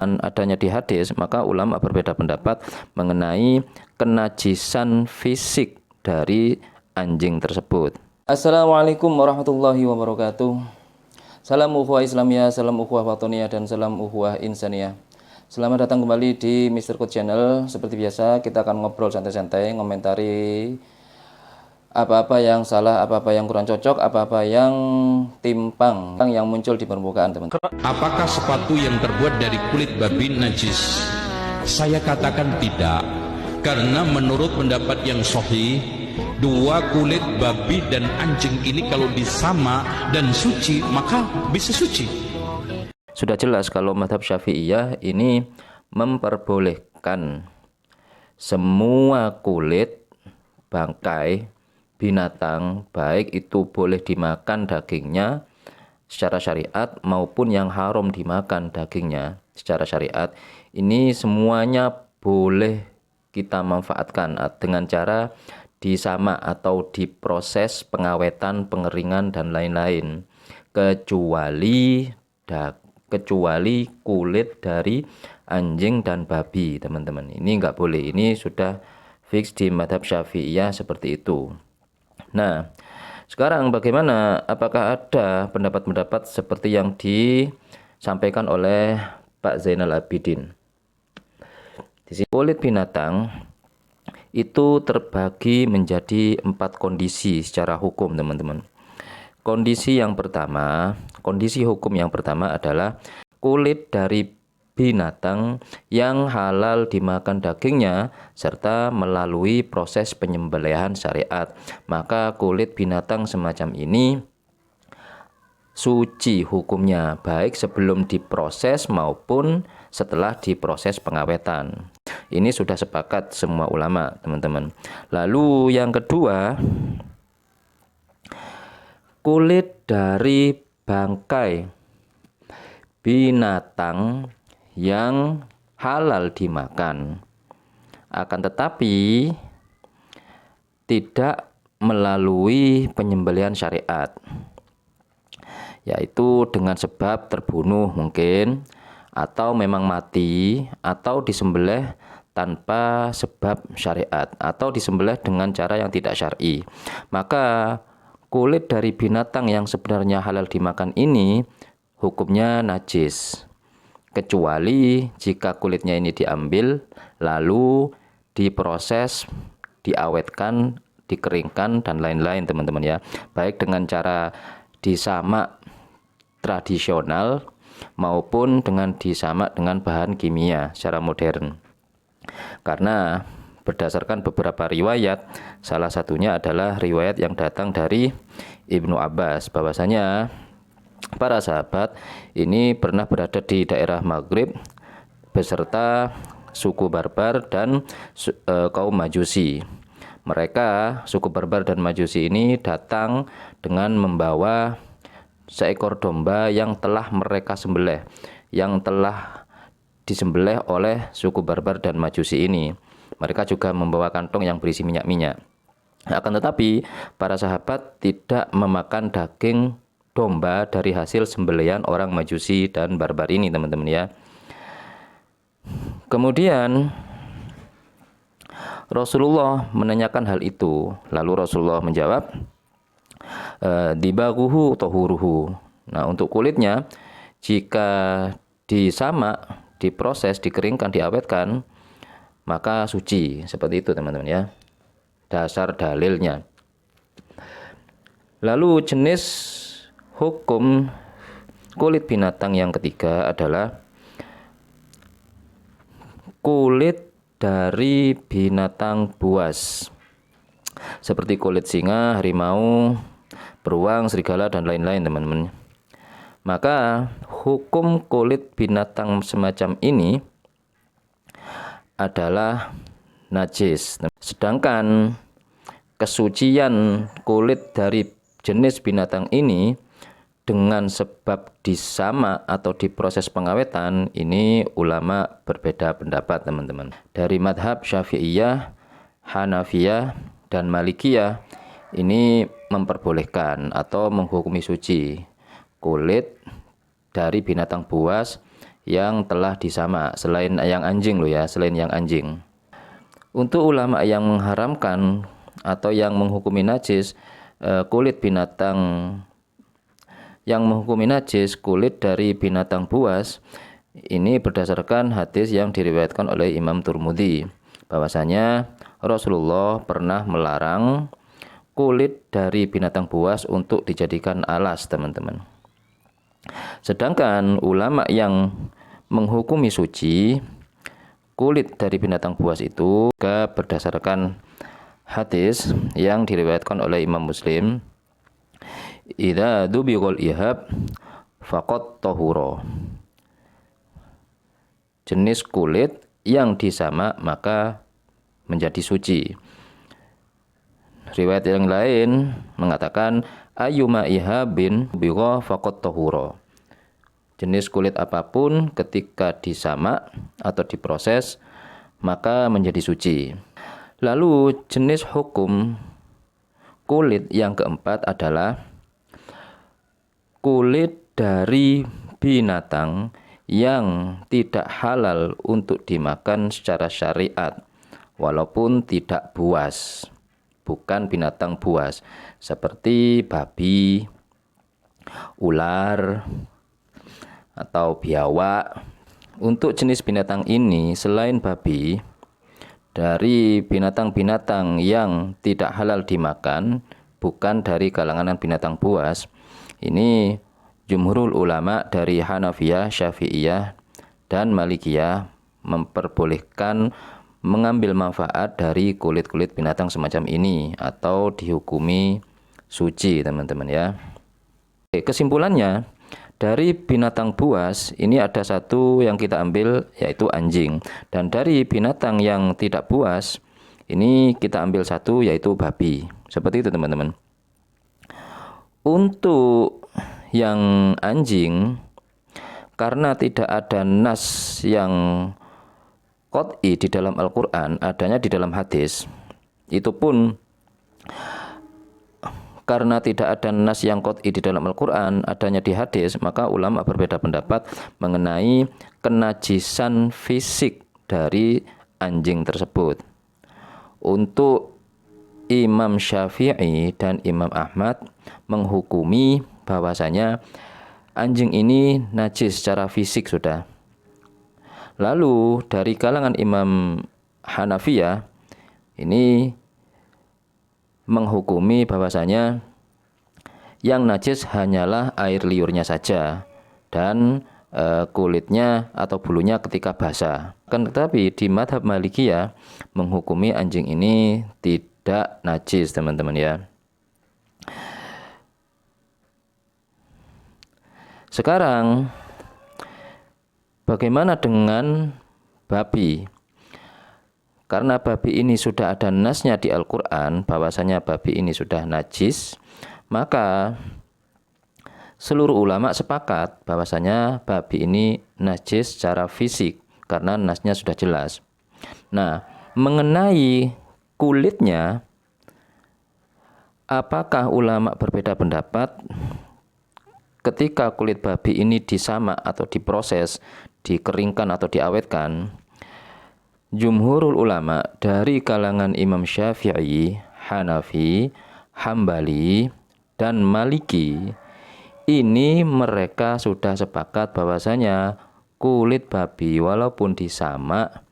adanya di hadis, maka ulama berbeda pendapat mengenai kenajisan fisik dari anjing tersebut. Assalamualaikum warahmatullahi wabarakatuh. Salam ukhuwah Islamiyah, salam ukhuwah watoniyah, dan salam ukhuwah insaniyah. Selamat datang kembali di Mr. Coach Channel. Seperti biasa, kita akan ngobrol santai-santai, ngomentari apa-apa yang salah, apa-apa yang kurang cocok, apa-apa yang timpang yang muncul di permukaan, teman-teman. Apakah sepatu yang terbuat dari kulit babi najis? Saya katakan tidak, karena menurut pendapat yang sahih, dua kulit babi dan anjing ini kalau disama dan suci, maka bisa suci. Sudah jelas kalau mazhab Syafi'iyah ini memperbolehkan semua kulit bangkai binatang, baik itu boleh dimakan dagingnya secara syariat maupun yang haram dimakan dagingnya secara syariat, ini semuanya boleh kita manfaatkan dengan cara disama atau diproses pengawetan, pengeringan, dan lain-lain, kecuali kulit dari anjing dan babi, teman-teman. Ini nggak boleh, ini sudah fix di mazhab Syafi'iyah seperti itu. Nah, sekarang bagaimana? Apakah ada pendapat-pendapat seperti yang disampaikan oleh Pak Zainal Abidin? Di sini kulit binatang itu terbagi menjadi 4 kondisi secara hukum, teman-teman. Kondisi hukum yang pertama adalah kulit dari binatang yang halal dimakan dagingnya serta melalui proses penyembelihan syariat. Maka kulit binatang semacam ini suci hukumnya, baik sebelum diproses maupun setelah diproses pengawetan. Ini sudah sepakat semua ulama, teman-teman. Lalu yang kedua, kulit dari bangkai binatang yang halal dimakan, akan tetapi tidak melalui penyembelihan syariat, yaitu dengan sebab terbunuh mungkin, atau memang mati, atau disembelih tanpa sebab syariat, atau disembelih dengan cara yang tidak syar'i. Maka kulit dari binatang yang sebenarnya halal dimakan ini hukumnya najis, kecuali jika kulitnya ini diambil lalu diproses, diawetkan, dikeringkan, dan lain-lain, teman-teman ya, baik dengan cara disamak tradisional maupun dengan disamak dengan bahan kimia secara modern. Karena berdasarkan beberapa riwayat, salah satunya adalah riwayat yang datang dari Ibnu Abbas, bahwasanya para sahabat ini pernah berada di daerah Maghrib beserta suku Barbar dan kaum Majusi. Mereka, suku Barbar dan Majusi ini datang dengan membawa seekor domba yang telah mereka sembelih, yang telah disembelih oleh suku Barbar dan Majusi ini. Mereka juga membawa kantong yang berisi minyak-minyak. Akan tetapi para sahabat tidak memakan daging domba dari hasil sembelihan orang Majusi dan Barbar ini, teman-teman ya. Kemudian Rasulullah menanyakan hal itu, lalu Rasulullah menjawab, dibaguhu tohuruhu. Nah, untuk kulitnya, jika disamak, diproses, dikeringkan, diawetkan, maka suci. Seperti itu, teman-teman ya, dasar dalilnya. Lalu jenis hukum kulit binatang yang ketiga adalah kulit dari binatang buas, seperti kulit singa, harimau, beruang, serigala, dan lain-lain, teman-teman. Maka hukum kulit binatang semacam ini adalah najis. Sedangkan kesucian kulit dari jenis binatang ini dengan sebab disamak atau diproses pengawetan, ini ulama berbeda pendapat, teman-teman. Dari madhab Syafi'iyah, Hanafiyah, dan Malikiyah ini memperbolehkan atau menghukumi suci kulit dari binatang buas yang telah disamak, selain yang anjing loh ya, selain yang anjing. Untuk ulama yang mengharamkan atau yang menghukumi najis kulit binatang, yang menghukumi najis kulit dari binatang buas, ini berdasarkan hadis yang diriwayatkan oleh Imam Turmudi, bahwasanya Rasulullah pernah melarang kulit dari binatang buas untuk dijadikan alas, teman-teman. Sedangkan ulama yang menghukumi suci kulit dari binatang buas itu juga berdasarkan hadis yang diriwayatkan oleh Imam Muslim, idza dubighal ihab faqad tahura. Jenis kulit yang disamak maka menjadi suci. Riwayat yang lain mengatakan ayyuma ihabin bigha faqad tahura. Jenis kulit apapun ketika disamak atau diproses maka menjadi suci. Lalu jenis hukum kulit yang keempat adalah kulit dari binatang yang tidak halal untuk dimakan secara syariat walaupun tidak buas, bukan binatang buas, seperti babi, ular, atau biawak. Untuk jenis binatang ini selain babi, dari binatang-binatang yang tidak halal dimakan, bukan dari kalangan binatang buas, ini jumhurul ulama dari Hanafiyah, Syafi'iyah, dan Malikiyah memperbolehkan mengambil manfaat dari kulit-kulit binatang semacam ini atau dihukumi suci, teman-teman ya. Kesimpulannya, dari binatang buas ini ada satu yang kita ambil, yaitu anjing. Dan dari binatang yang tidak buas ini kita ambil satu, yaitu babi. Seperti itu, teman-teman. Untuk yang anjing, karena tidak ada nas yang qat'i di dalam Al-Quran, adanya di dalam hadis. Itu pun karena tidak ada nas yang qat'i di dalam Al-Quran, adanya di hadis, maka ulama berbeda pendapat mengenai kenajisan fisik dari anjing tersebut. Untuk Imam Syafi'i dan Imam Ahmad menghukumi bahwasanya anjing ini najis secara fisik sudah. Lalu dari kalangan Imam Hanafiyah ini menghukumi bahwasanya yang najis hanyalah air liurnya saja dan kulitnya atau bulunya ketika basah. Kan tetapi di mazhab Malikiyah menghukumi anjing ini tidak najis, teman-teman ya. Sekarang bagaimana dengan babi? Karena babi ini sudah ada nasnya di Al-Quran bahwasanya babi ini sudah najis, maka seluruh ulama sepakat bahwasanya babi ini najis secara fisik karena nasnya sudah jelas. Nah, mengenai kulitnya, apakah ulama berbeda pendapat ketika kulit babi ini disamak atau diproses, dikeringkan atau diawetkan? Jumhurul ulama dari kalangan Imam Syafi'i, Hanafi, Hambali, dan Maliki, ini mereka sudah sepakat bahwasanya kulit babi walaupun disamak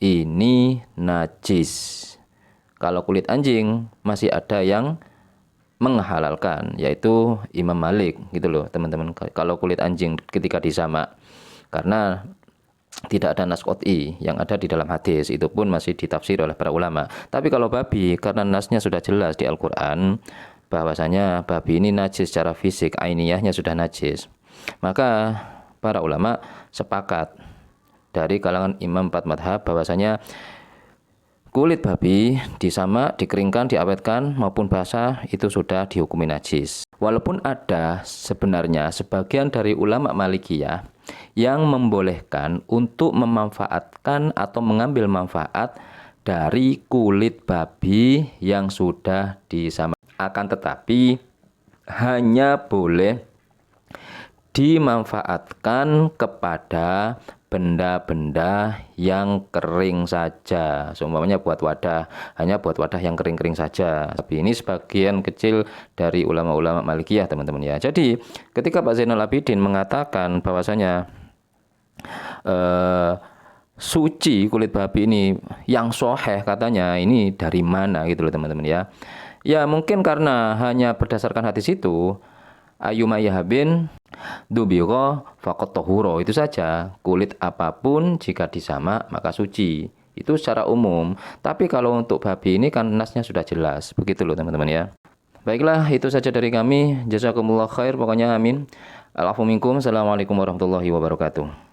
ini najis. Kalau kulit anjing masih ada yang menghalalkan, yaitu Imam Malik gitu loh, teman-teman. Kalau kulit anjing ketika disamak, karena tidak ada nas qat'i yang ada di dalam hadis, itu pun masih ditafsir oleh para ulama. Tapi kalau babi, karena nasnya sudah jelas di Al-Quran bahwasanya babi ini najis secara fisik, ainiyahnya sudah najis, maka para ulama sepakat dari kalangan imam 4 madhab bahwasanya kulit babi disamak, dikeringkan, diawetkan maupun basah itu sudah dihukumi najis. Walaupun ada sebenarnya sebagian dari ulama Malikiyah yang membolehkan untuk memanfaatkan atau mengambil manfaat dari kulit babi yang sudah disamak. Akan tetapi hanya boleh dimanfaatkan kepada benda-benda yang kering saja. Seumpamanya buat wadah, hanya buat wadah yang kering-kering saja. Tapi ini sebagian kecil dari ulama-ulama Malikiyah, teman-teman ya. Jadi ketika Pak Zainal Abidin mengatakan bahwasanya suci kulit babi ini yang soheh, katanya ini dari mana gitu loh teman-teman ya. Ya mungkin karena hanya berdasarkan hadis itu, ayyuma yahabin dubiro faqat tohuro, itu saja, kulit apapun jika disamak maka suci, itu secara umum. Tapi kalau untuk babi ini kan nasnya sudah jelas, begitu loh teman-teman ya. Baiklah, itu saja dari kami. Jazakumullah khair, pokoknya amin. Al-afu minkum. Assalamualaikum warahmatullahi wabarakatuh.